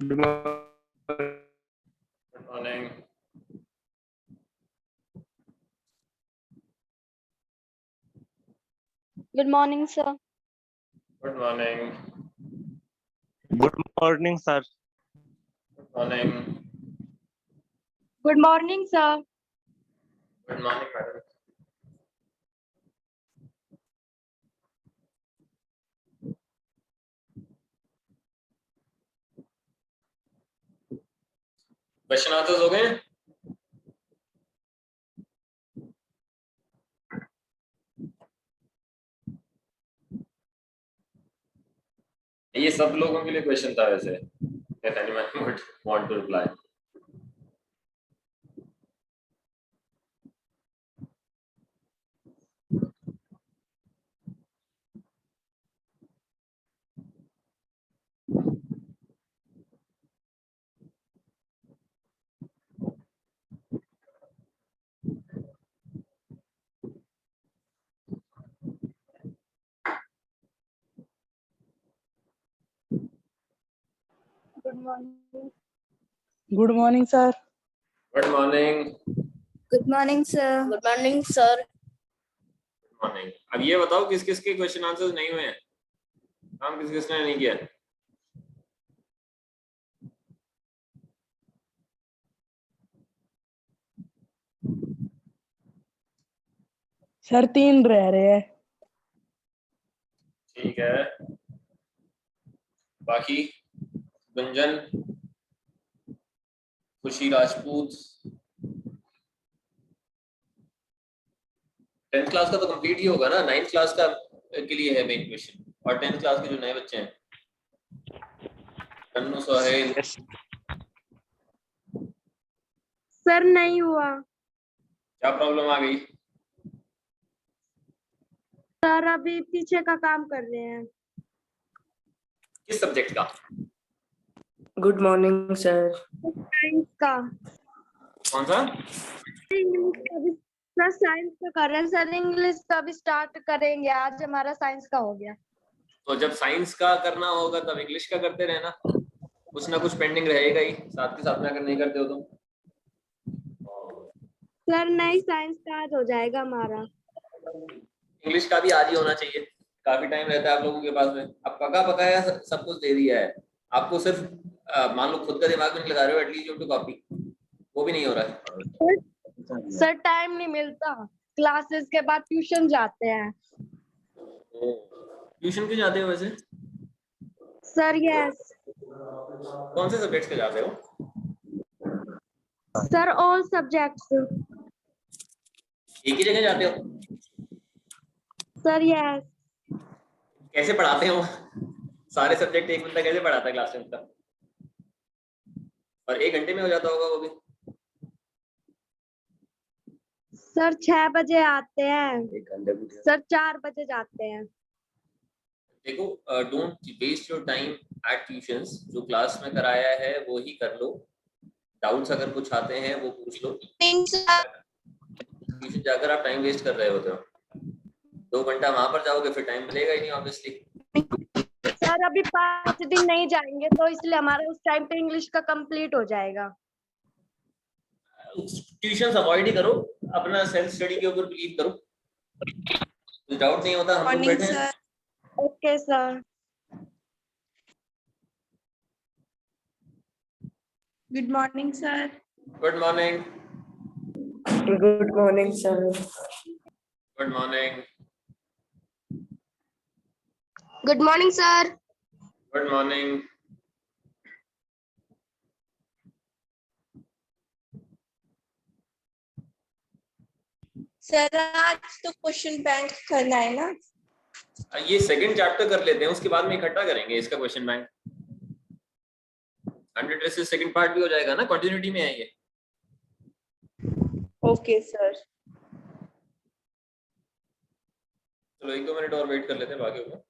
Good morning. Good morning, sir. Good morning. morning, sir. Good morning. Good morning, sir. Good morning, madam. Question answers हो गए? ये सब लोगों के लिए क्वेश्चन था वैसे. If anyone would want to reply. Good morning. Good morning, sir. Good morning. Good morning, sir. Good morning, sir. Good morning. अब ये बताओ किस किस के क्वेश्चन आंसर्स नहीं हुए हैं? काम किस किसने नहीं किया? सर 3 रह रहे हैं. ठीक है. बाकी गुंजन, खुशी राजपूत, 10th क्लास का तो कंप्लीट ही होगा ना. 9th क्लास का के लिए है मेन क्वेश्चन, और 10th क्लास के जो नए बच्चे हैं, तन्नू, सोहेल. सर नहीं हुआ. क्या प्रॉब्लम आ गई? सर अभी पीछे का काम कर रहे हैं. किस सब्जेक्ट का? Good morning, sir. साइंस का. कौन सा? इंग्लिश का भी. सर साइंस का कर रहे हैं. सर इंग्लिश का भी स्टार्ट करेंगे. आज हमारा साइंस का हो गया. तो जब साइंस का करना होगा तब इंग्लिश का करते रहना. कुछ ना कुछ पेंडिंग रहेगा ही साथ के साथ में, अगर नहीं करते हो तो. सर नहीं, साइंस का आज हो जाएगा हमारा. इंग्लिश का भी आज ही होना चाहिए. काफी टाइम रहता है आप लोगों के पास में. अब पका पकाया सब कुछ दे दिया है आपको. सिर्फ मान लो खुद का दिमाग भी नहीं लगा रहे हो, एटलीस्ट यू टू कॉपी, वो भी नहीं हो रहा है. सर टाइम नहीं मिलता. क्लासेस के बाद ट्यूशन जाते हैं. ट्यूशन क्यों जाते हो वैसे? Sir yes. कौन से सब्जेक्ट्स के जाते हो? Sir all subjects. एक ही जगह जाते हो? Sir yes. कैसे पढ़ाते हो? सारे सब्जेक्ट एक बंदा कैसे पढ़ाता है क्लास में का? और 1 घंटे में हो जाता होगा वो भी. सर 6 बजे आते हैं. सर 4 बजे जाते हैं. देखो, don't waste your time at tuitions. जो क्लास में कराया है वो ही कर लो. डाउट्स अगर कुछ आते हैं वो पूछ लो. ट्यूशन जाकर आप टाइम वेस्ट कर रहे होते हो. 2 घंटा वहां पर जाओगे फिर टाइम मिलेगा ही नहीं ऑब्वियसली. सर अभी 5 दिन नहीं जाएंगे तो इसलिए हमारा उस टाइम पे इंग्लिश का कंप्लीट हो जाएगा. ट्यूशन अवॉइड ही करो. अपना सेल्फ स्टडी के ऊपर बिलीव करो. कुछ डाउट नहीं होता. हम लोग बैठे हैं. Okay sir. Good morning, sir. Good morning. Good morning, sir. Good morning. Good morning sir. Good morning. Sir आज तो क्वेश्चन बैंक करना है ना. ये सेकंड चैप्टर कर लेते हैं, उसके बाद में इकट्ठा करेंगे इसका question bank. 100 traces second part भी हो जाएगा ना, कंटिन्यूटी में है ये. Okay, sir. चलो 1-2 मिनट और वेट कर लेते हैं बाकी को.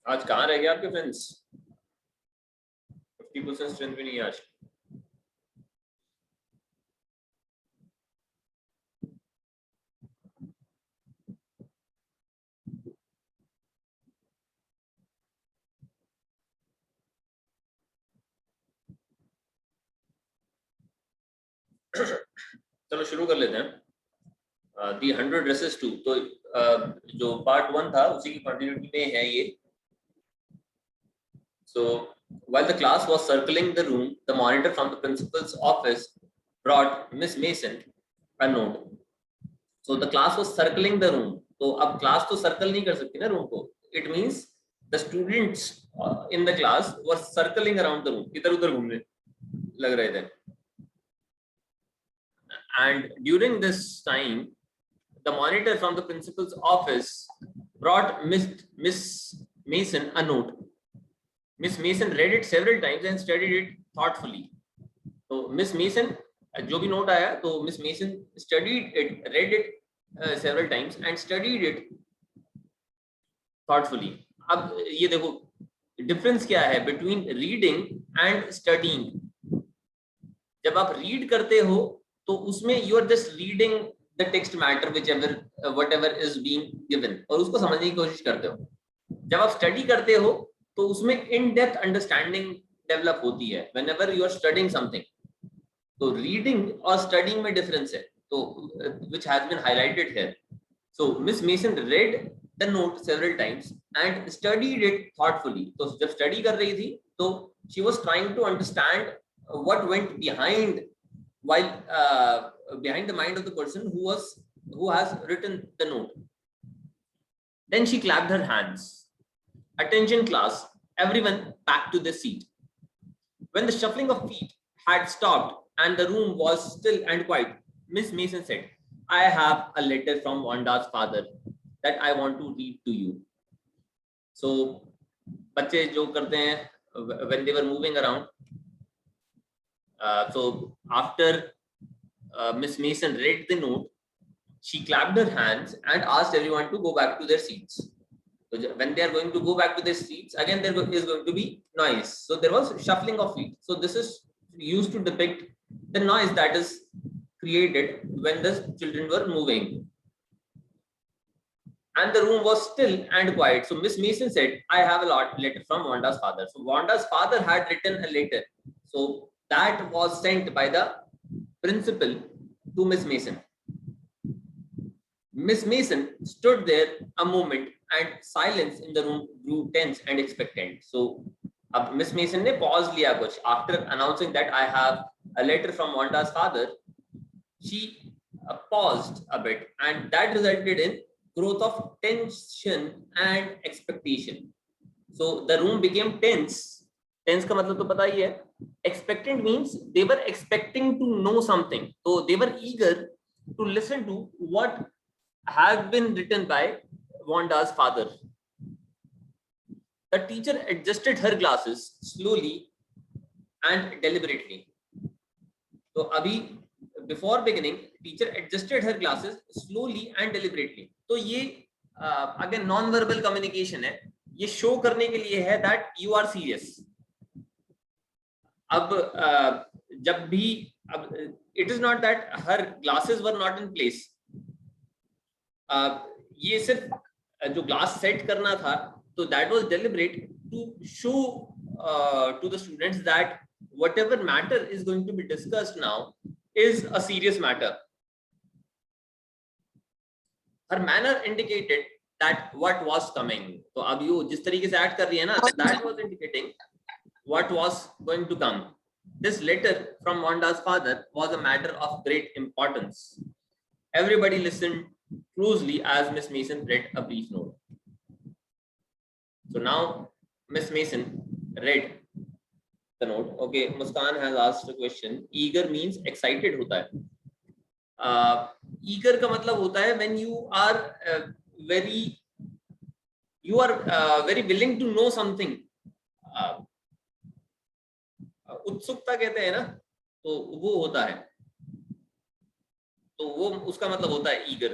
आज कहाँ रह गए आपके फ्रेंड्स? 50% स्ट्रेंथ भी नहीं है आज। चलो शुरू कर लेते हैं। दी 100 ड्रेसेस टू, तो जो पार्ट 1 था उसी की कंटिन्यूटी में है ये। So while the class was circling the room, the monitor from the principal's office brought Miss Mason a note. So the class was circling the room. तो अब क्लास तो सर्कल नहीं कर सकती ना रूम को. It means the students in the class were circling around the room. इधर उधर घूमने लग रहे थे. And during this time, the monitor from the principal's office brought Miss Mason a note. Miss Mason read it several times and studied it thoughtfully. So Miss Mason, जो भी note आया, तो Miss Mason studied it, read it several times and studied it thoughtfully. अब ये देखो difference क्या है between reading and studying. जब आप read करते हो तो उसमें you are just reading the text matter whichever whatever is being given और उसको समझने की कोशिश करते हो. जब आप study करते हो तो उसमें इन डेप्थ अंडरस्टैंडिंग डेवलप होती है whenever you are studying something. तो रीडिंग और स्टडीइंग में डिफरेंस है, तो which has been highlighted here. So Miss Mason read the note several times and studied it thoughtfully. तो जब स्टडी कर रही थी तो she was trying to understand what went behind while behind the mind of the person who has written the note. Then she clapped her hands. Attention class, everyone back to the seat. When the shuffling of feet had stopped and the room was still and quiet, Miss Mason said, I have a letter from Wanda's father that I want to read to you. So, बच्चे जो करते हैं when they were moving around, so after Miss Mason read the note, she clapped her hands and asked everyone to go back to their seats. So when they are going to go back to their seats, again there is going to be noise. So there was shuffling of feet. So this is used to depict the noise that is created when the children were moving. And the room was still and quiet. So Miss Mason said, I have a letter from Wanda's father. So Wanda's father had written a letter. So that was sent by the principal to Miss Mason. Miss Mason stood there a moment and silence in the room grew tense and expectant. So अब Miss Mason ने pause लिया कुछ. After announcing that I have a letter from Wanda's father, she paused a bit and that resulted in growth of tension and expectation. So the room became tense. Tense का मतलब तो पता ही है. Expectant means they were expecting to know something. So they were eager to listen to what had been written by Wanda's father. The teacher adjusted her glasses slowly and deliberately. So abhi before beginning, teacher adjusted her glasses slowly and deliberately. तो ये again non-verbal communication है. ये show करने के लिए है that you are serious. अब जब भी अब it is not that her glasses were not in place. ये सिर्फ जो ग्लास सेट करना था, तो that was deliberate to show to the students that whatever matter is going to be discussed now is a serious matter. Her manner indicated that what was coming. तो अब ये जिस तरीके से ऐड कर रही है ना, that was indicating what was going to come. This letter from Wanda's father was a matter of great importance. Everybody listened closely as Miss Mason read a brief note. So now Miss Mason read the note. Okay, Muskan has asked a question. Eager means excited होता है. Eager का मतलब होता है when you are very willing to know something. उत्सुकता कहते हैं ना, तो वो होता है, तो वो उसका मतलब होता है eager.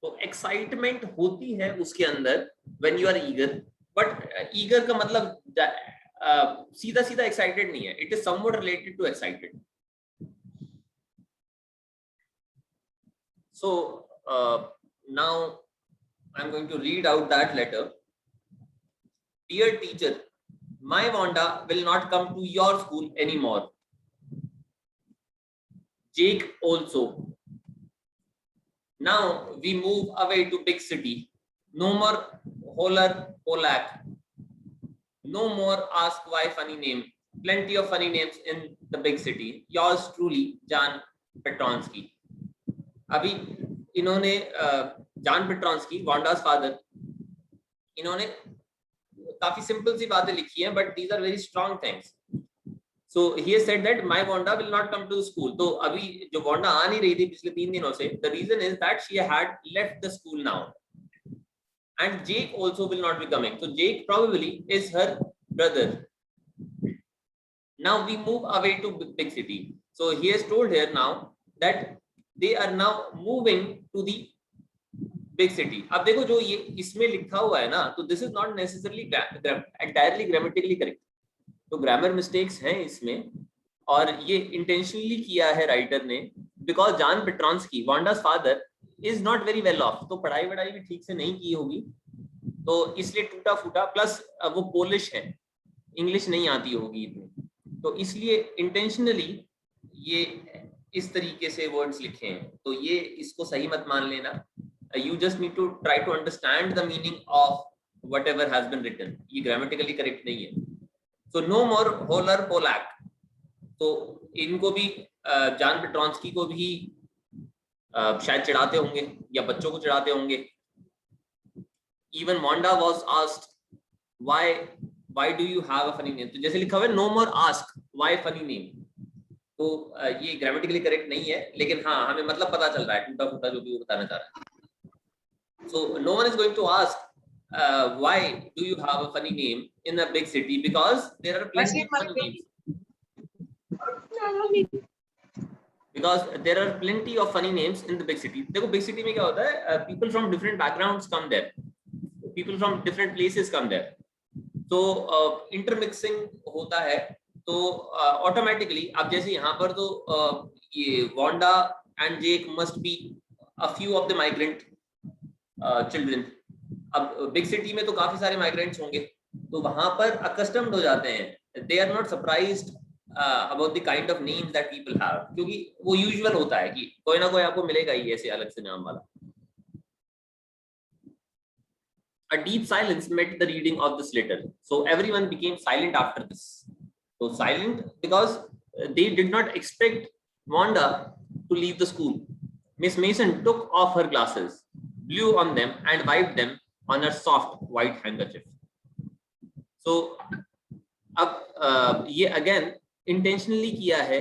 तो एक्साइटमेंट होती है उसके अंदर when you are eager, but eager का मतलब सीधा सीधा excited नहीं है, it is somewhat related to excited. So now I'm going to read out that letter. Dear teacher, my Wanda will not come to your school anymore. Jake also. Now we move away to big city. No more holler Polak. No more ask why funny name. Plenty of funny names in the big city. Yours truly, Jan Petronsky. अभी इन्होंने John Petronski, Wanda's father, इन्होंने काफी simple सी बातें लिखी हैं, but these are very strong things. So he has said that my Wanda will not come to the school. तो अभी जो वांडा आ नहीं रही थी पिछले 3 दिनों से, the reason is that she had left the school now, and Jake also will not be coming. So Jake probably is her brother. Now we move away to big city. So he has told here now that they are now moving to the big city. अब देखो जो ये इसमें लिखा हुआ है ना, तो this is not necessarily entirely grammatically correct. तो ग्रामर मिस्टेक्स हैं इसमें, और ये इंटेंशनली किया है राइटर ने, because John Petronski, Wanda's father, is not very well off. तो पढ़ाई वढ़ाई भी ठीक से नहीं की होगी, तो इसलिए टूटा फूटा, प्लस वो पोलिश है, इंग्लिश नहीं आती होगी इतनी, तो इसलिए इंटेंशनली ये इस तरीके से वर्ड्स लिखे हैं. तो ये इसको सही मत मान लेना. You just need to try to understand the meaning of whatever has been written. ये ग्रामेटिकली करेक्ट नहीं है. So no more holler Polack. तो इनको भी जॉन पेट्रॉन्स्की को भी शायद चिढ़ाते होंगे या बच्चों को चिढ़ाते होंगे. Even Wanda was asked why do you have a funny name. तो जैसे लिखा हुआ है no more ask why funny name. तो ये ग्रामेटिकली करेक्ट नहीं है, लेकिन हाँ हमें मतलब पता चल रहा है टूटा फूटा जो भी वो बताना चाह रहा है. So no one is going to ask why do you have a funny name in a big city, because there are plenty of funny names. Because there are plenty of funny names in the big city. देखो big city में क्या होता है, people from different backgrounds come there, people from different places come there, तो intermixing होता है. तो automatically अब जैसे यहाँ पर तो ये Wanda and Jake must be a few of the migrant children. अब बिग सिटी में तो काफी सारे माइग्रेंट्स होंगे, तो वहां पर अकस्टम्ड हो जाते हैं. They are not surprised about the kind of names that people have, क्योंकि वो यूजुअल होता है कि कोई ना कोई आपको मिलेगा ही ऐसे अलग से नाम वाला. A deep silence met the reading of this letter, so everyone became silent after this. So silent because they did not expect Wanda to leave the school. Miss Mason took off her glasses, blew on them, and wiped them on her soft white handkerchief. So अब ये again intentionally किया है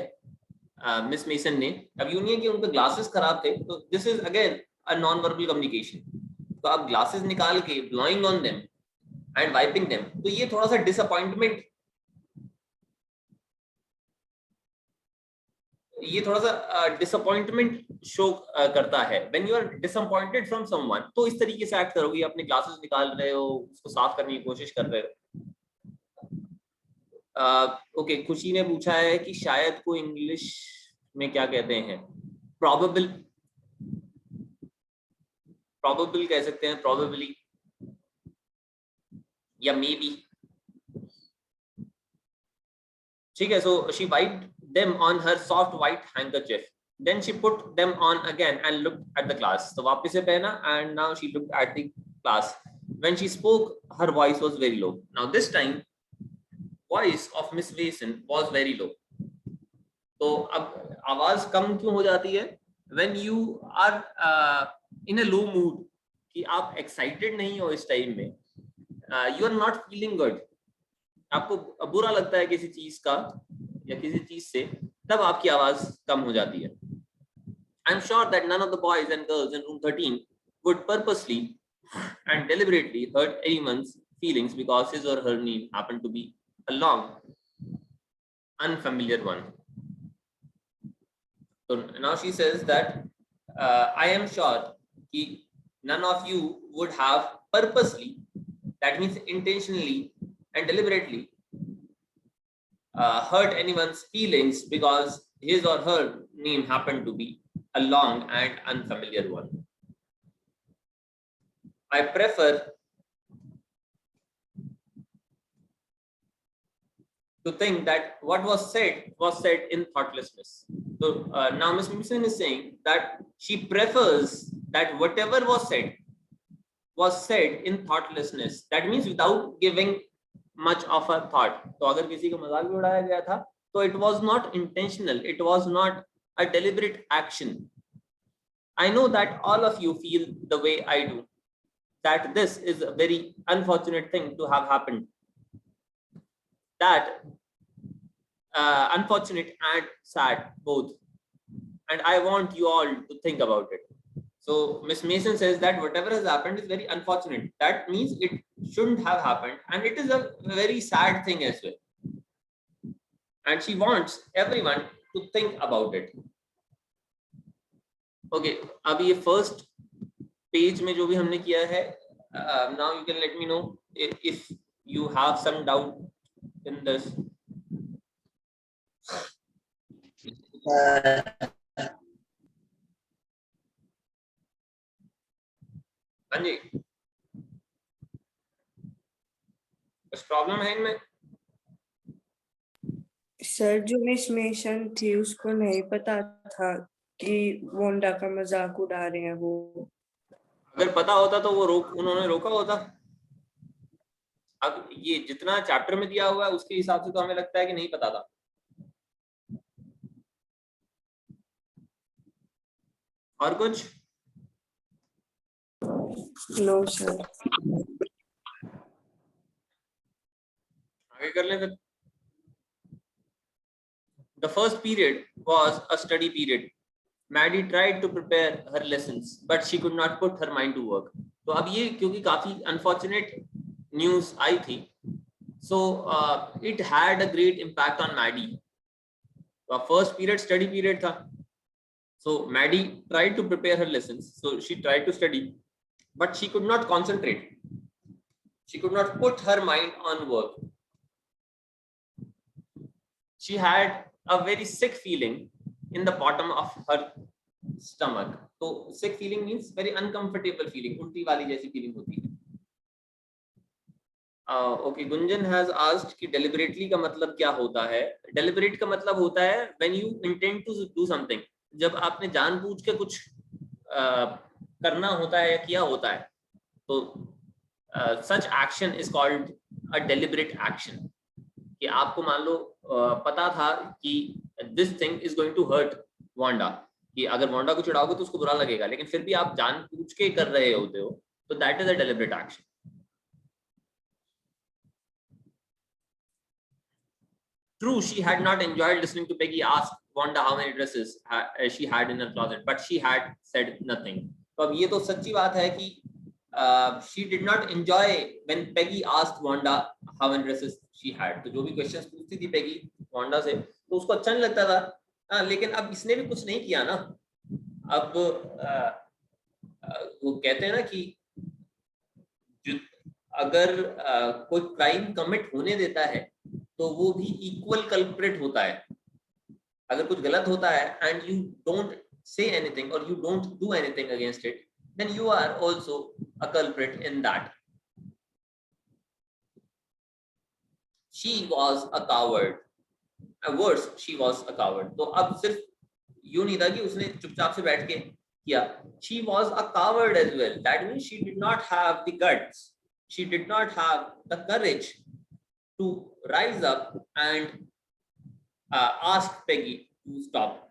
miss mason ने. अब यूं नहीं है कि उनके ग्लासेस खराब थे, तो this is again a non-verbal communication. तो आप ग्लासेस निकाल के blowing on them and wiping them, तो ये थोड़ा सा डिसअपॉइंटमेंट, ये थोड़ा सा डिसअपॉइंटमेंट शो करता है. When you are disappointed from someone, तो इस तरीके से एक्ट करोगे, अपने ग्लासेस निकाल रहे हो, उसको साफ करने की कोशिश कर रहे हो. ओके, खुशी ने पूछा है कि शायद को इंग्लिश में क्या कहते हैं. प्रोबेबल, प्रोबेबल कह सकते हैं, प्रोबेबली या मे बी. ठीक है. So she wiped them on her soft white handkerchief, then she put them on again and looked at the class. So वापस से पहना and now she looked at the class. When she spoke, her voice was very low. Now this time voice of Miss Mason was very low. तो अब आवाज कम क्यों हो जाती है? When you are in a low mood, कि आप excited नहीं हो इस टाइम में, you are not feeling good, आपको बुरा लगता है किसी चीज का या किसी चीज से, तब आपकी आवाज कम हो जाती है. I am sure that none of the boys and girls in room 13 would purposely and deliberately hurt anyone's feelings because his or her name happened to be a long unfamiliar one. So now she says that I am sure कि none of you would have purposely that means intentionally and deliberately hurt anyone's feelings because his or her name happened to be a long and unfamiliar one. I prefer to think that what was said in thoughtlessness. So now Ms. Mason is saying that she prefers that whatever was said in thoughtlessness. That means without giving much of a thought. तो अगर किसी का मजाक भी उड़ाया गया था, तो it was not intentional. It was not a deliberate action. I know that all of you feel the way I do, that this is a very unfortunate thing to have happened. That unfortunate and sad both, and I want you all to think about it. So Miss Mason says that whatever has happened is very unfortunate. That means it shouldn't have happened, and it is a very sad thing as well. And she wants everyone to think about it. Okay, अभी ये first page में जो भी हमने किया है, now you can let me know if you have some doubt in this. हाँ जी, कुछ प्रॉब्लम है इनमें? सर जो मिस मेसन थी उसको नहीं पता था कि वोंडा का मजाक उड़ा रहे हैं वो। अगर पता होता तो वो उन्होंने रोका होता। अब ये जितना चैप्टर में दिया हुआ है उसके हिसाब से तो हमें लगता है कि नहीं पता था। और कुछ? No sir. आगे कर ले फिर। The first period was a study period. Maddie tried to prepare her lessons, but she could not put her mind to work. तो अब ये क्योंकि काफी unfortunate news आई थी, so it had a great impact on Maddie. तो first period study period था. So Maddie tried to prepare her lessons. So she tried to study, but she could not concentrate. She could not put her mind on work. She had a very sick feeling in the bottom of her stomach. So sick feeling means very uncomfortable feeling. उल्टी वाली जैसी feeling होती है. Okay, Gunjan has asked कि deliberately का मतलब क्या होता है? Deliberate का मतलब होता है when you intend to do something. जब आपने जानबूझ के कुछ करना होता है या किया होता है, तो such action is called a deliberate action. कि आपको मान लो पता था कि this thing is going to hurt Wanda, कि अगर वांडा को चिढ़ाओगे तो उसको बुरा लगेगा, लेकिन फिर भी आप जानबूझ के कर रहे होते हो, तो that is a deliberate action. True, she had not enjoyed listening to Peggy ask Wanda how many dresses she had in her closet, but she had said nothing. तो अब ये तो सच्ची बात है कि she did not enjoy when Peggy asked Wanda how many dresses she had. तो जो भी questions पूछती थी Peggy Wanda से, तो उसको अच्छा नहीं लगता था. लेकिन अब इसने भी कुछ नहीं किया ना. अब वो कहते हैं ना कि अगर कोई क्राइम कमिट होने देता है तो वो भी इक्वल कल्प्रिट होता है. अगर कुछ गलत होता है and you don't say anything or you don't do anything against it, then you are also a culprit in that. She was a coward. Worse, she was a coward. तो अब सिर्फ यूं नहीं था कि उसने चुपचाप से बैठ के किया. She was a coward as well. That means she did not have the guts. She did not have the courage to rise up and ask Peggy to stop.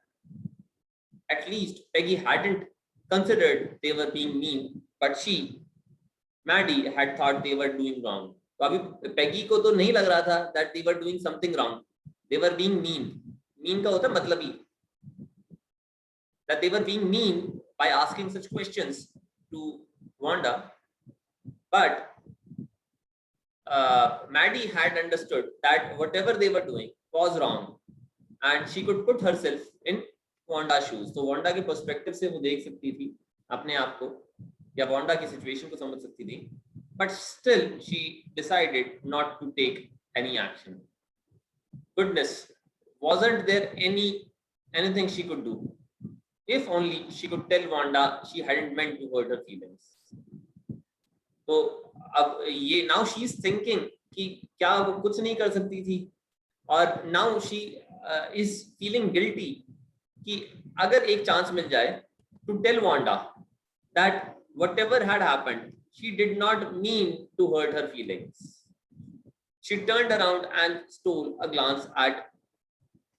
At least Peggy hadn't considered they were being mean, but Maddie, had thought they were doing wrong. तो अभी Peggy को तो नहीं लग रहा था that they were doing something wrong. They were being mean. Mean का होता है मतलबी. That they were being mean by asking such questions to Wanda, but Maddie had understood that whatever they were doing was wrong, and she could put herself in Wanda's shoes. तो Wanda के perspective से वो देख सकती थी अपने आप को, या Wanda की situation को समझ सकती थी. but still she decided not to take any action. Goodness, wasn't there anything she could do? If only she could tell Wanda she hadn't meant to hurt her feelings. तो अब ये now she is thinking कि क्या वो कुछ नहीं कर सकती थी, और now she is feeling guilty कि अगर एक चांस मिल जाए to tell Wanda that whatever had happened, she did not mean to hurt her feelings. She turned around and stole a glance at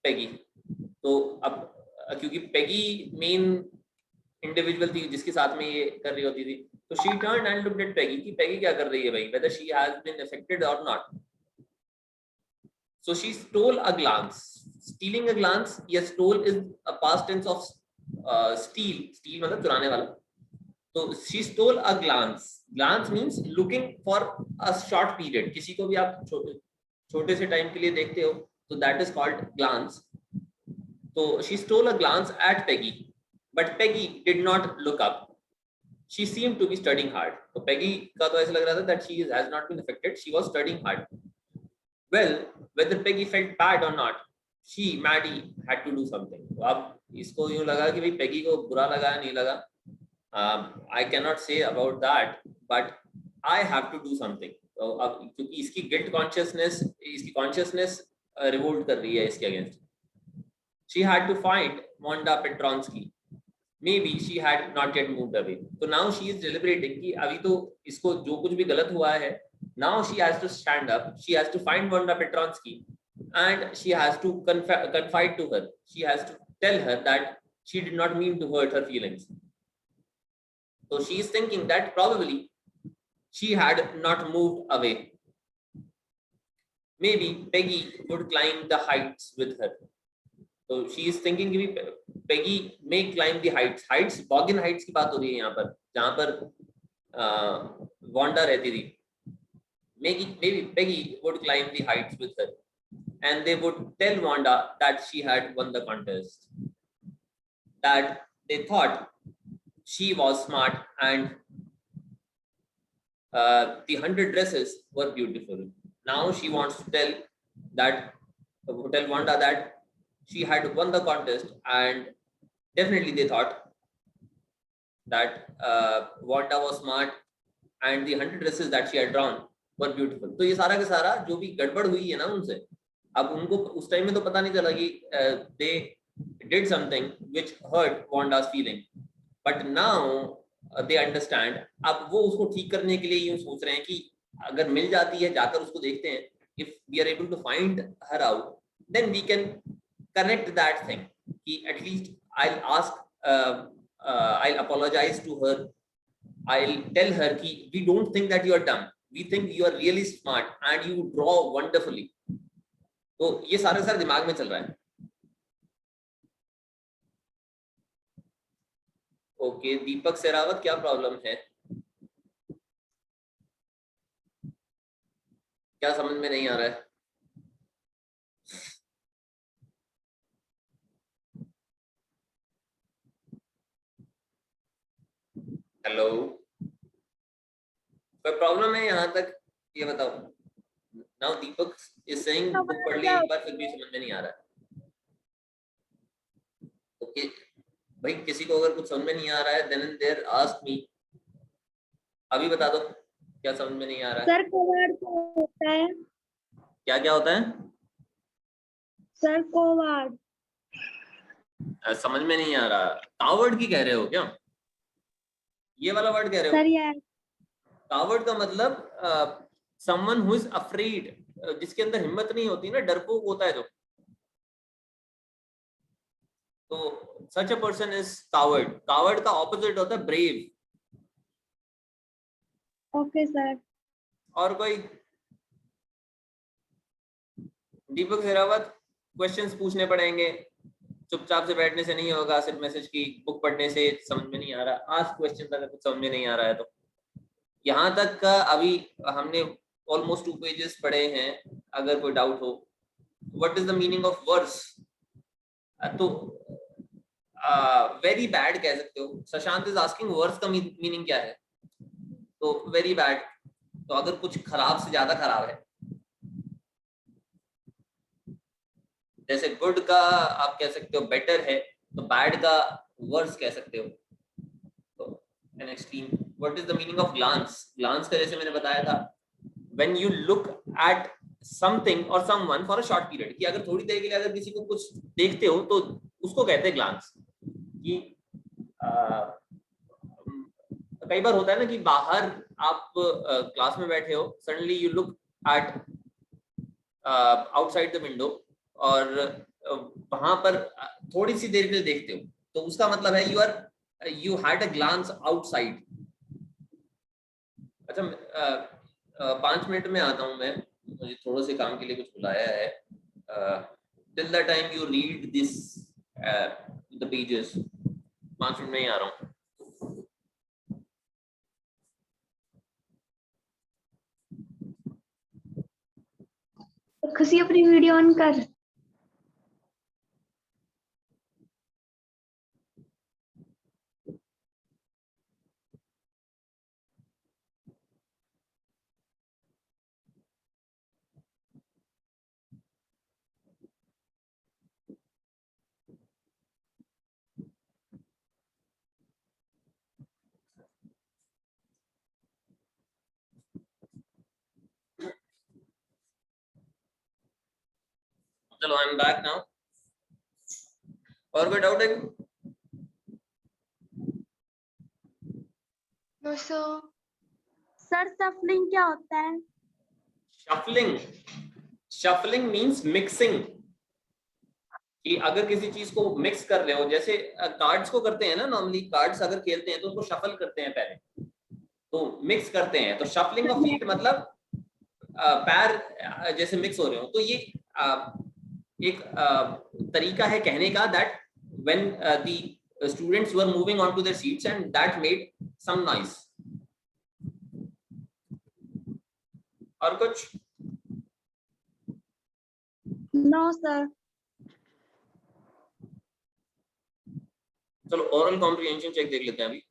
Peggy. तो अब क्योंकि Peggy मेन इंडिविजुअल थी जिसके साथ में ये कर रही होती थी, तो she turned and looked at Peggy कि Peggy क्या कर रही है भाई, whether she has been affected or not. So she stole a glance. Stealing a glance, yes, stole is a past tense of steal. Steal मतलब चुराने वाला. So she stole a glance. Glance means looking for a short period. किसी को भी आप छोटे से time के लिए देखते हो, तो that is called glance. So she stole a glance at Peggy, but Peggy did not look up. She seemed to be studying hard. So Peggy का तो ऐसा लग रहा था that she has not been affected. She was studying hard. Well, whether Peggy felt bad or not, she, Maddie, had to do something. तो अब इसको यूँ लगा कि भाई Peggy को बुरा लगा नहीं लगा. I cannot say about that, but I have to do something. तो अब क्योंकि इसकी guilt consciousness, इसकी consciousness revolt कर रही है इसके against. She had to find Wanda Petronsky. Maybe she had not yet moved away. So now she is deliberating कि अभी तो इसको जो कुछ भी गलत हुआ है, now she has to stand up. She has to find Wanda Petronsky, and she has to confide to her. She has to tell her that she did not mean to hurt her feelings. So she is thinking that probably she had not moved away. Maybe Peggy would climb the heights with her. So she is thinking कि Peggy may climb the heights. Heights, Boggin Heights की बात हो रही है यहाँ पर, जहाँ पर Wanda रहती थी. Maybe Peggy would climb the heights with her, and they would tell Wanda that she had won the contest, that they thought she was smart, and the 100 dresses were beautiful. Now she wants to tell Wanda that she had won the contest, and definitely they thought that Wanda was smart, and the 100 dresses that she had drawn were beautiful. तो ये सारा का सारा जो भी गड़बड़ हुई है ना उनसे, अब उनको उस टाइम में तो पता नहीं चला कि they did something which hurt Wanda's feeling, but now they understand. अब वो उसको ठीक करने के लिए यूं सोच रहे हैं कि अगर मिल जाती है जाकर उसको देखते हैं, if we are able to find her out, then we can correct that thing. कि at least I'll ask, I'll apologize to her. I'll tell her कि we don't think that you are dumb. We think you are really smart and you draw wonderfully. तो ये सारा दिमाग में चल रहा है. ओके, दीपक शेरावत, क्या प्रॉब्लम है? क्या समझ में नहीं आ रहा है? हेलो, कोई प्रॉब्लम है यहाँ तक? ये बताओ. Now Deepak is saying book पढ़ ली एक बार, फिर भी समझ में नहीं आ रहा है. ओके भाई, किसी को अगर कुछ समझ में नहीं आ रहा है then and there ask me. अभी बता दो क्या समझ में नहीं आ रहा है. सर कोवाड होता है. क्या क्या होता है सर? कोवाड. समझ में नहीं आ रहा. कावर्ड की कह रहे हो क्या? ये वाला वर्ड कह रहे हो? सर यार, कावर्ड का मतलब someone who is afraid, जिसके अंदर हिम्मत नहीं होती ना, डरपोक होता है जो, तो such a person is coward. Coward का opposite होता है brave. Okay sir. और कोई? दीपक शेरावत, क्वेश्चंस पूछने पड़ेंगे, चुपचाप से बैठने से नहीं होगा, सिर्फ मैसेज की बुक पढ़ने से समझ में नहीं आ रहा. आस्क क्वेश्चन अगर कुछ समझ में नहीं आ रहा है तो. यहाँ तक का अभी हमने ऑलमोस्ट 2 पेजेस पढ़े हैं. अगर कोई डाउट हो, what is the meaning of worse, तो वेरी बैड कह सकते हो. शशांत इज आस्किंग वर्स का मीनिंग क्या है, तो वेरी बैड. तो अगर कुछ खराब से ज्यादा खराब है, जैसे गुड का आप कह सकते हो बेटर है, तो बैड का वर्स कह सकते हो। तो an extreme. What is the meaning of glance? Glance का जैसे मैंने बताया था, when you look at something or someone for a short period, कि अगर थोड़ी देर के लिए अगर किसी को कुछ देखते हो तो उसको कहते हैं ग्लांस। कि कई बार होता है ना कि बाहर आप क्लास में बैठे हो, suddenly you look eight outside the window, और वहां पर थोड़ी सी देर के लिए देखते हो, तो उसका मतलब है you had a glance outside. अच्छा, 5 मिनट में आता हूँ मैं, मुझे थोड़े से काम के लिए कुछ बुलाया है। Till the time you read this the pages, 5 minute में ही आ रहा हूँ। खुशी अपनी वीडियो ऑन कर। चलो, आई एम बैक नाउ। और कोई डाउट है? सर सफलिंग क्या होता है? Shuffling, shuffling means mixing. कि अगर किसी चीज को मिक्स कर रहे हो, जैसे कार्ड्स को करते हैं ना, नॉर्मली कार्ड्स अगर खेलते हैं तो उसको शफल करते हैं पहले, तो मिक्स करते हैं। तो शफलिंग ऑफ फीट मतलब पैर जैसे मिक्स हो रहे हो। तो ये एक तरीका है कहने का, that when the students were moving on to their seats and that made some noise. और कुछ? No sir. चलो, ओरल कॉम्प्रिहेंशन चेक देख लेते हैं अभी।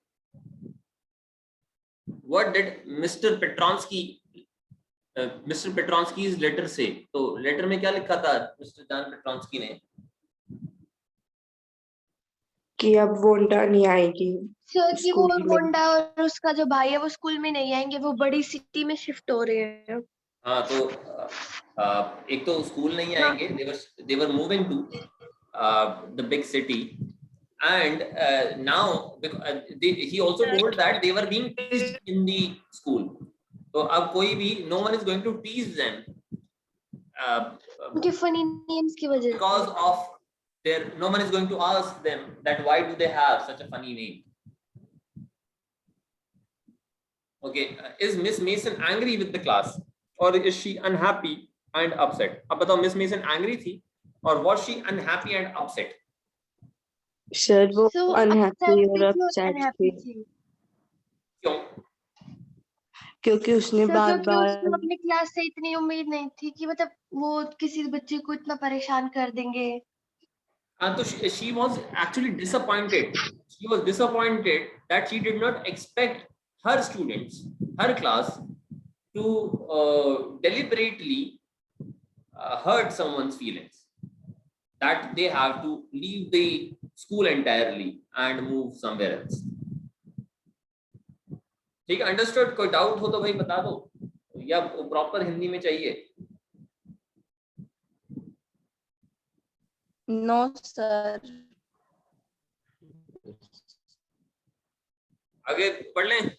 What did mister Petronski's letter say? तो लेटर में क्या लिखा था मिस्टर जॉन पेट्रॉन्स्की ने? कि अब वोंडा नहीं आएगी सर कि वो स्कूल में। मुंडा और उसका जो भाई है वो स्कूल में नहीं आएंगे, वो बड़ी सिटी में शिफ्ट हो रहे हैं। हाँ, तो एक तो स्कूल नहीं आएंगे, they were moving to the big city, and now he also told that they were being teased in the school. तो अब कोई भी, no one is going to tease them उनके फनी नेम्स की वजह because से। of their, no one is going to ask them that why do they have such a funny name. Okay, is Miss Mason angry with the class or is she unhappy and upset? अब बताओ, Miss Mason angry थी और was she unhappy and upset? Sir वो So unhappy और upset upset unhappy थी थी। क्यों? क्योंकि उसने सर बार क्योंकि उसको बार अपनी क्लास से इतनी उम्मीद नहीं थी कि मतलब वो किसी बच्चे को इतना परेशान कर देंगे। हाँ, तो she was actually disappointed. She was disappointed that she did not expect her students, her class, to deliberately hurt someone's feelings, that they have to leave the school entirely and move somewhere else. ठीक है, understood? कोई doubt हो तो भाई बता दो, या proper Hindi में चाहिए? No sir. आगे पढ़ लें।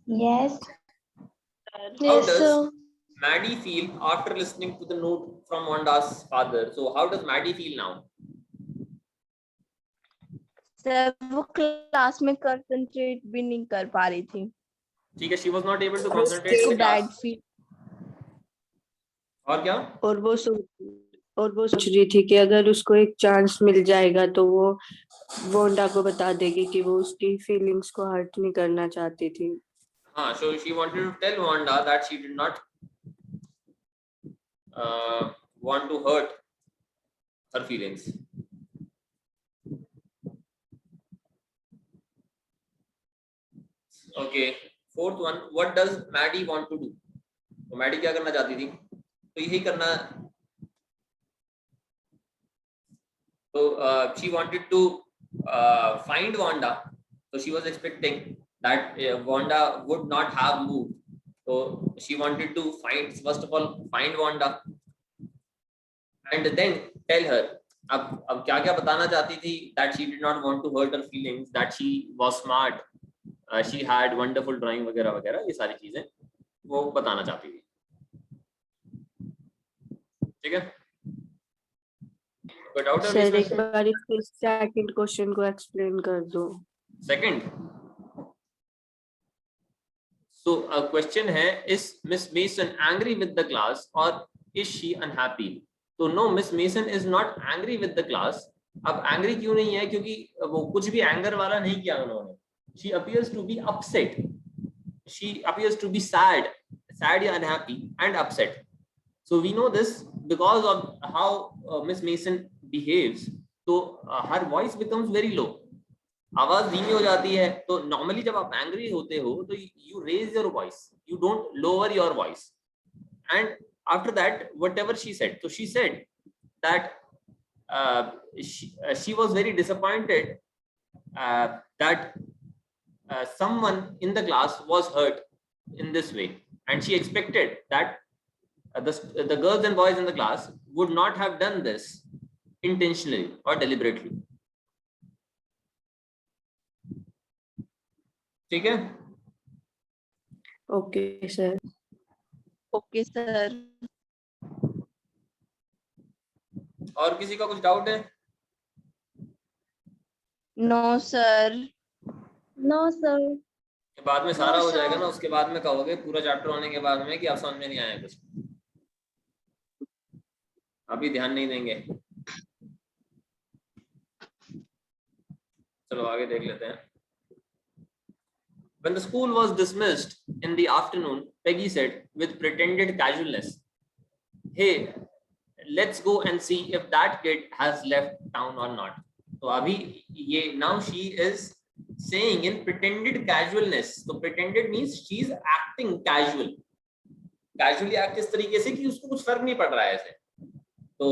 Yes. How Yes, does sir. Maddie feel after listening to the note from Wanda's father? So how does Maddie feel now? Sir वो क्लास में कंसंट्रेट भी नहीं कर पा रही थी ठीक है, she was not able to और concentrate in उसको the बैड class. फील और क्या? और वो सोच रही थी कि अगर उसको एक चांस मिल जाएगा तो वो वोंडा को बता देगी कि वो उसकी फीलिंग्स को हर्ट नहीं करना चाहती थी। हाँ, so she wanted to tell Wanda that she did not want to hurt her feelings. Okay, fourth one, what does Maddie want to do? तो मैडी क्या करना चाहती थी? तो यही करना, तो she wanted to find Wanda, so she was expecting that Wanda would not have moved, so she wanted to find, first of all find Wanda and then tell her. अब क्या क्या बताना चाहती थी? that she did not want to hurt her feelings, that she was smart, she had wonderful drawing वगैरह वगैरह, ये सारी चीजें वो बताना चाहती थी। ठीक है, कोई डाउट है सर इसमें? एक बार इसके सेकंड क्वेश्चन को एक्सप्लेन कर दो। सेकंड, so a question है, is Miss Mason angry with the class or is she unhappy? तो no, Miss Mason is not angry with the class. अब angry क्यों नहीं है? क्योंकि वो कुछ भी anger वाला नहीं किया उन्होंने। She appears to be upset. She appears to be sad या unhappy and upset. So we know this because of how Miss Mason behaves. तो her voice becomes very low. आवाज धीमी हो जाती है। तो नॉर्मली जब आप एंग्री होते हो तो you raise your voice, you don't lower your voice. And after that whatever she said, तो she said that she was very disappointed that someone in the class was hurt in this way, and she expected that the girls and boys in the class would not have done this intentionally or deliberately. ठीक है, okay sir. Okay sir. और किसी का कुछ doubt है? No sir. No sir. बाद में सारा No, हो sir. जाएगा ना, उसके बाद में कहोगे पूरा चैप्टर होने के बाद में कि आप समझ में नहीं आया कुछ। अभी ध्यान नहीं देंगे। चलो आगे देख लेते हैं। When the school was dismissed in the afternoon, Peggy said with pretended casualness, "Hey, let's go and see if that kid has left town or not." तो अभी ये now she is saying in pretended casualness. तो pretended means she is acting casual. Casually act इस तरीके से कि उसको कुछ फर्क नहीं पड़ रहा है ऐसे। तो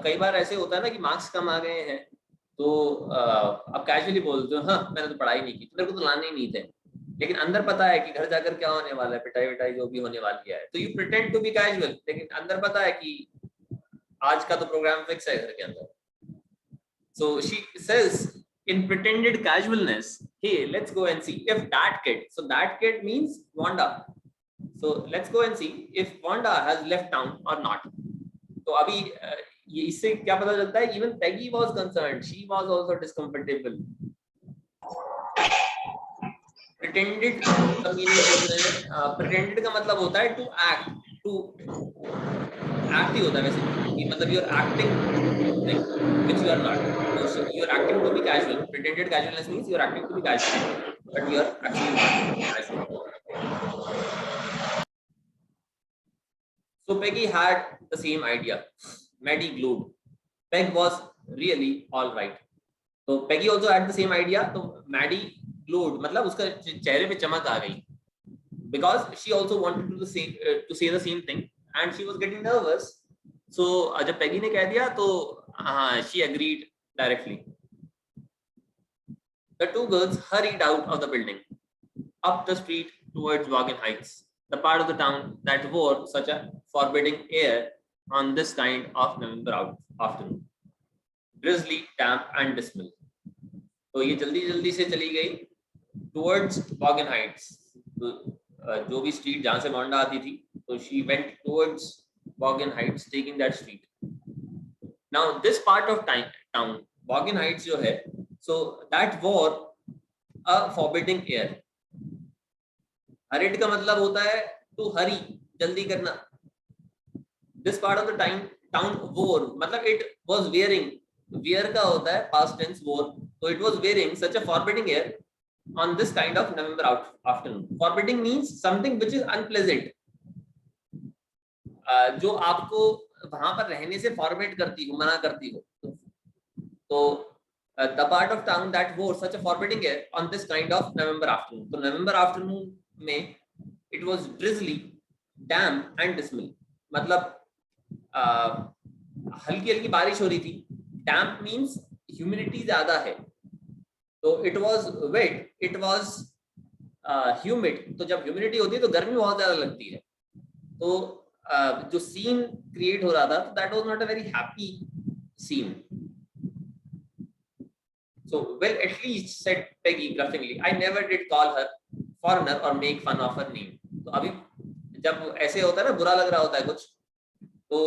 कई बार ऐसे होता है ना कि मार्क्स कम आ गए हैं तो आप कैजुअली बोलते हो, हाँ मैंने तो पढ़ाई नहीं की, तो मेरे को तो लाने ही नहीं थे, लेकिन अंदर पता है कि घर जाकर क्या होने वाला है, पिटाई विटाई जो भी होने वाली है। तो you pretend to be casual, लेकिन अंदर पता है कि आज का तो प्रोग्राम फिक्स है घर के अंदर। So she says in pretended casualness, hey, let's go and see if that kid, so that kid means Wanda, so let's go and see if Wanda has left town or not. तो अभी ये इससे क्या पता चलता है? Even Peggy was concerned, she was also discomfortable. Pretended का meaning pretended का मतलब होता है to act, to act ही होता है वैसे कि मतलब you are acting like which you are not. So you are acting to be casual. Pretended casualness means you are acting to be casual, but you are actually not casual. So Peggy had the same idea. Maddie glowed. Peg was really all right. So Peggy also had the same idea. So Maddie glowed, मतलब उसका चेहरे पे चमक आ गई, because she also wanted to say the same thing, and she was getting nervous. So जब Peggy ने कह दिया तो she agreed directly. The two girls hurried out of the building, up the street towards Wagon Heights, the part of the town that wore such a forbidding air on this kind of November afternoon. Drizzly, damp and dismal. तो ये जल्दी जल्दी से चली गई towards Wagon Heights. तो जो भी street जहाँ से वांडा आती थी, तो she went towards Wagon Heights, taking that street. Now this part of town, Wagon Heights जो है, so that wore a forbidding air. Hurried का मतलब होता है to hurry, जल्दी करना. This part of the town wore, मतलब it was wearing. Wear का होता है past tense wore. So it was wearing such a forbidding air on this kind of November afternoon. Forbidding means something which is unpleasant. जो आपको वहां पर रहने से फॉर्मेट करती हो, मना करती हो. तो the part of town that wore such a forbidding air on this kind of November afternoon. तो November afternoon में it was drizzly, damp and dismal. मतलब हल्की हल्की बारिश हो रही थी. Damp means humidity ज्यादा है. तो it was wet, it was humid. तो जब humidity होती है तो गर्मी बहुत ज्यादा लगती है. तो जो scene create हो रहा था, that was not a very happy scene. So, well, at least, said Peggy gruffingly, I never did call her foreigner or make fun of her name. तो अभी जब ऐसे होता है ना, बुरा लग रहा होता है कुछ, तो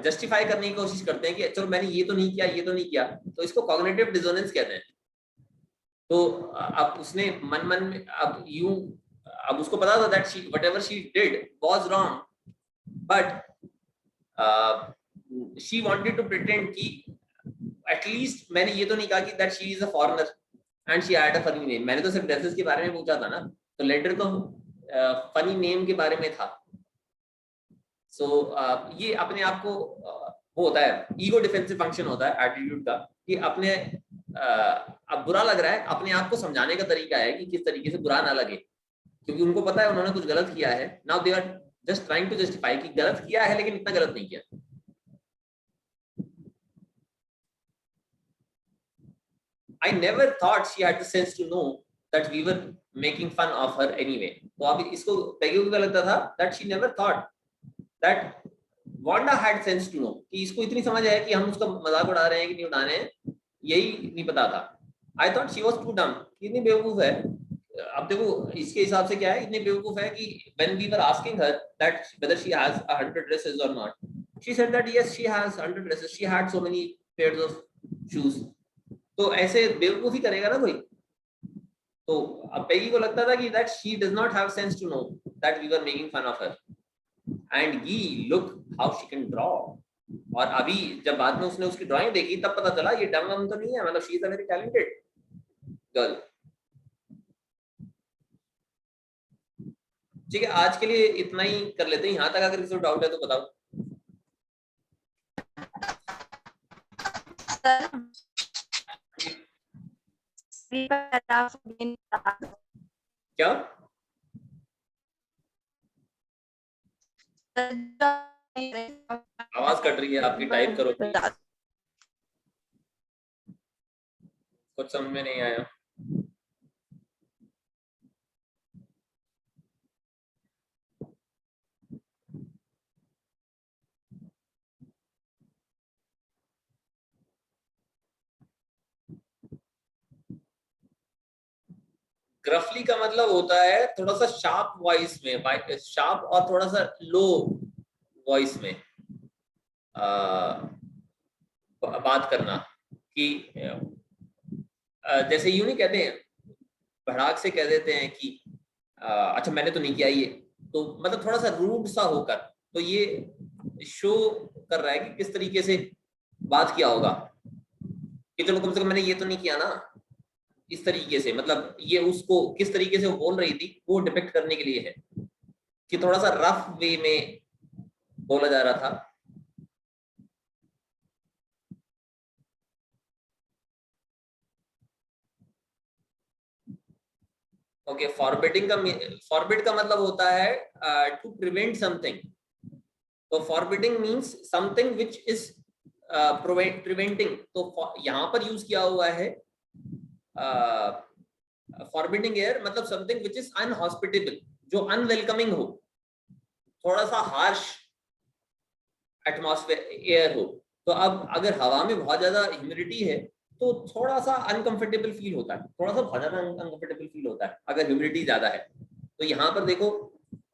जस्टिफाई करने की कोशिश करते हैं कि चलो मैंने ये तो नहीं किया, ये तो नहीं किया, तो इसको कॉग्निटिव डिसोनेंस कहते हैं. तो अब उसने मन मन में अब उसको पता था that whatever she did was wrong, but she wanted to pretend कि at least मैंने ये तो नहीं कहा कि that she is a foreigner and she had a funny name. मैंने तो सिर्फ ड्रेसेस के बारे में पूछा था ना, तो लेटर तो फनी नेम के बारे में था. सो ये अपने आप को वो होता है, ईगो डिफेंसिव फंक्शन होता है एटीट्यूड का, कि अपने अब बुरा लग रहा है, अपने आप को समझाने का तरीका है कि किस तरीके से बुरा ना लगे, क्योंकि उनको पता है उन्होंने कुछ गलत किया है. Now they are just trying to justify कि गलत किया है लेकिन इतना गलत नहीं किया. I never thought she had the sense to know that we were making fun of her anyway. तो अब इसको पेगी को क्या लगता था that she never thought that Wanda had sense to know, कि इसको इतनी समझ है कि हम उसका मजाक उड़ा रहे हैं कि नहीं उड़ा रहे हैं, यही नहीं पता था. I thought she was too dumb. इतनी बेवकूफ है. अब देखो इसके हिसाब से क्या है, इतनी बेवकूफ है कि when we were asking her that whether she has 100 dresses or not, she said that yes she has 100 dresses. She had so many pairs of shoes. तो ऐसे बेवकूफी करेगा ना कोई. तो अब पेगी को लगता था कि that she does not have sense to know that we were making fun of her. And ye look how she can draw. और अभी जब बाद में उसने उसकी ड्राइंग देखी तब पता चला ये डम वम तो नहीं है, मतलब she is a very talented girl. ठीक है, आज के लिए इतना ही कर लेते हैं. यहाँ तक अगर किसी को डाउट है तो बताओ. क्या आवाज कट रही है आपकी, टाइप करो. कुछ समझ में नहीं आया. ग्रफली का मतलब होता है थोड़ा सा शार्प वॉइस में, शार्प और थोड़ा सा लो वॉइस में बात करना. कि जैसे यूं नहीं कहते हैं, भड़ाक से कह देते हैं कि अच्छा मैंने तो नहीं किया ये, तो मतलब थोड़ा सा रूड सा होकर. तो ये शो कर रहा है कि किस तरीके से बात किया होगा, कि चलो कम से कम मैंने ये तो नहीं किया ना. इस तरीके से मतलब ये उसको किस तरीके से वो बोल रही थी वो डिपिक्ट करने के लिए है, कि थोड़ा सा रफ वे में बोला जा रहा था. ओके, फॉरबिड का मतलब होता है टू प्रिवेंट समथिंग. तो forbidding means something which is preventing. तो यहाँ पर यूज किया हुआ है फॉरबिडिंग एयर, मतलब समथिंग व्हिच इज अनहॉस्पिटेबल, जो अनवेलकमिंग हो, थोड़ा सा हार्श एटमॉस्फेयर एयर हो. तो अब अगर हवा में बहुत ज्यादा ह्यूमिडिटी है तो थोड़ा सा अनकंफर्टेबल फील होता है, थोड़ा सा बहुत ज्यादा अनकंफर्टेबल फील होता है अगर ह्यूमिडिटी ज्यादा है. तो यहाँ पर देखो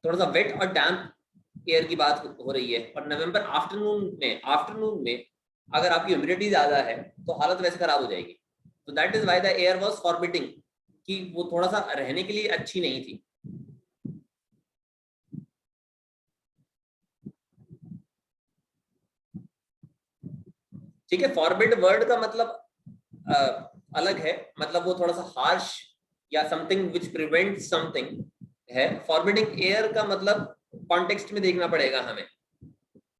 थोड़ा सा वेट और डैम्प एयर की बात हो रही है. और नवंबर आफ्टरनून में अगर आपकी ह्यूमिडिटी ज्यादा है तो हालत वैसे खराब हो जाएगी. तो that is why the air was forbidding, कि वो थोड़ा सा रहने के लिए अच्छी नहीं थी. ठीक है, फॉरबिड वर्ड का मतलब अलग है, मतलब वो थोड़ा सा हार्श या समथिंग व्हिच प्रिवेंट्स समथिंग है. फॉरबिडिंग एयर का मतलब कॉन्टेक्स्ट में देखना पड़ेगा हमें.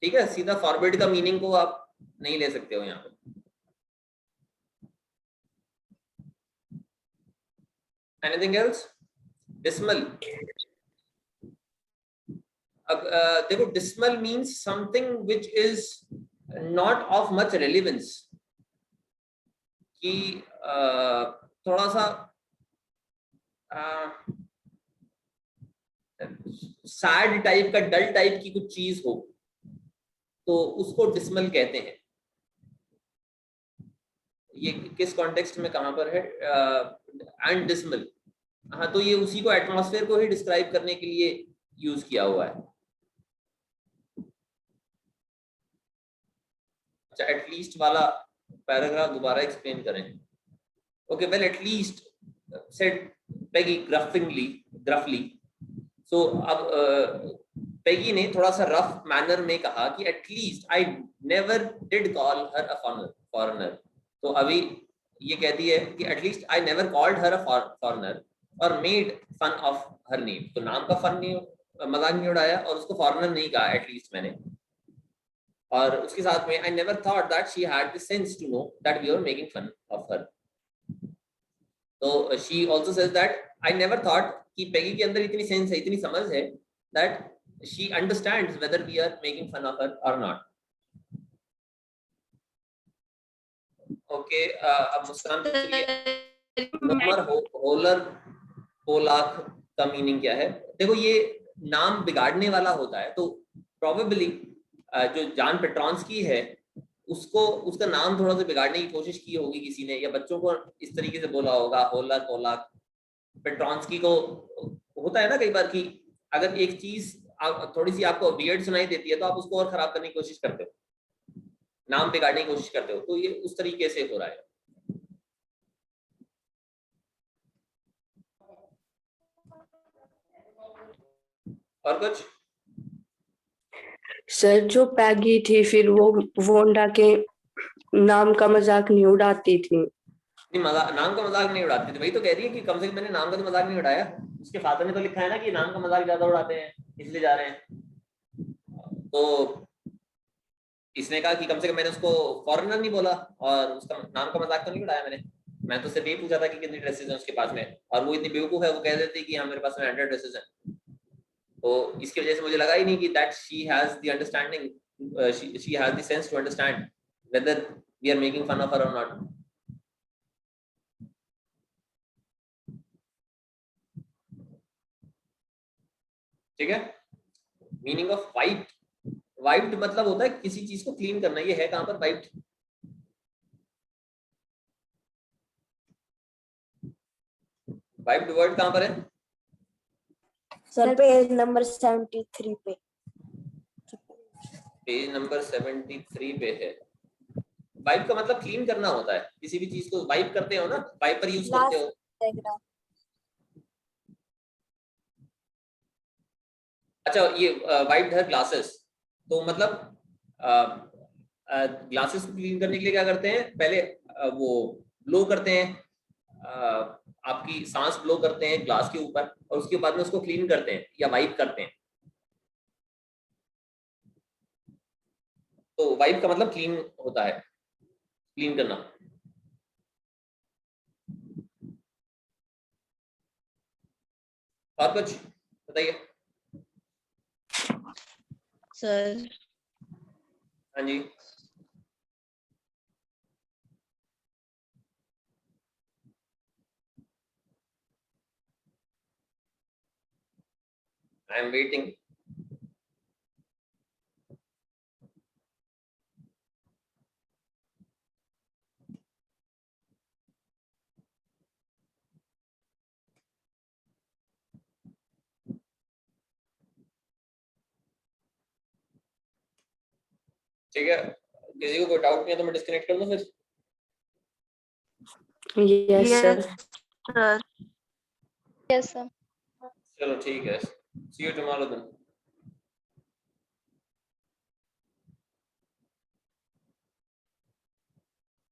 ठीक है, सीधा फॉरबिड का मीनिंग को आप नहीं ले सकते हो यहाँ पे. Anything else? डिसमल, अब देखो dismal means something which is not of much relevance, कि थोड़ा सा सैड टाइप का, डल टाइप की कुछ चीज हो तो उसको डिसमल कहते हैं। ये किस कॉन्टेक्स्ट में कहां पर है? एंड डिसमल, हाँ, तो ये उसी को, एटमॉस्फेयर को ही डिस्क्राइब करने के लिए यूज किया हुआ है। अच्छा, एटलीस्ट वाला पैराग्राफ दोबारा एक्सप्लेन करें। Okay, well at least said Peggy gruffly. So अब पेगी ने थोड़ा सा रफ मैनर में कहा कि at least I never did call her a foreigner. तो अभी ये कहती है कि at least I never called her a foreigner और made fun of her name. तो नाम का फन नहीं, मजाक नहीं उड़ाया, और उसको फॉरेनर नहीं कहा एटलीस्ट मैंने। और उसके साथ में I never thought that she had the sense to know that we are making fun of her. तो she also says that I never thought कि पेगी के अंदर इतनी सेंस है, इतनी समझ है, that she understands whether we are making fun of her और नॉट। ओके, अब मुस्कान पूछिए नोमर होलर पोलाक का मीनिंग क्या है? देखो ये नाम बिगाड़ने वाला होता है, तो प्रोबेबली जो जान पेट्रॉन्स्की है उसको, उसका नाम थोड़ा सा बिगाड़ने की कोशिश की होगी किसी ने, या बच्चों को इस तरीके से बोला होगा होलर पोलाक। पेट्रॉन्स्की को होता है ना कई बार कि अगर एक चीज थोड़ी सी आपको वियर्ड सुनाई देती है तो आप उसको और खराब करने की कोशिश करते हो, नाम बिगाड़ने की कोशिश करते हो, तो ये उस तरीके से हो रहा है। और कुछ? सर जो पैगी थी फिर वो वोंडा के नाम का मजाक नहीं उड़ाती थी। नहीं, नाम का मजाक नहीं उड़ाती थी, वही तो कह रही है कि कम से कम मैंने नाम का तो मजाक नहीं उड़ाया। उसके फादर ने तो लिखा है ना कि नाम का मजाक ज्यादा उड़ाते हैं इसलिए जा रहे हैं। तो इसने कहा कि कम से कम मैंने उसको फॉरेनर नहीं बोला और उसका नाम का मजाक तो नहीं उड़ाया मैं तो सिर्फ ये पूछा था कि कितनी ड्रेसेस हैं उसके पास में, और वो इतनी बेवकूफ है, वो कह देती कि हाँ मेरे पास में 100 ड्रेसेस हैं। तो इसकी वजह से मुझे लगा ही नहीं कि that she has the understanding, she has the sense to understand whether we are making fun of her और नॉट। ठीक है। मीनिंग ऑफ वाइप्ड, वाइप्ड मतलब होता है किसी चीज को क्लीन करना। ये है कहां पर वाइप्ड? वाइप्ड वर्ड कहां पर है? सर पेज नंबर 73 पे। पेज नंबर 73 पे है। वाइप का मतलब क्लीन करना होता है, किसी भी चीज को वाइप करते हो ना, वाइपर यूज करते हो। अच्छा, ये वाइप्ड हर ग्लासेस, तो मतलब ग्लासेस को क्लीन करने के लिए क्या करते हैं? पहले वो ब्लो करते हैं, आपकी सांस ब्लो करते हैं ग्लास के ऊपर, और उसके बाद में उसको क्लीन करते हैं या वाइप करते हैं। तो वाइप का मतलब क्लीन होता है, क्लीन करना। और कुछ बताइए। सर हाँ जी, आई एम वेटिंग। ठीक है, किसी को कोई डाउट नहीं है तो मैं डिस्कनेक्ट कर दूं फिर? Yes sir. Sir yes sir. चलो ठीक है, सी यू टुमारो देन।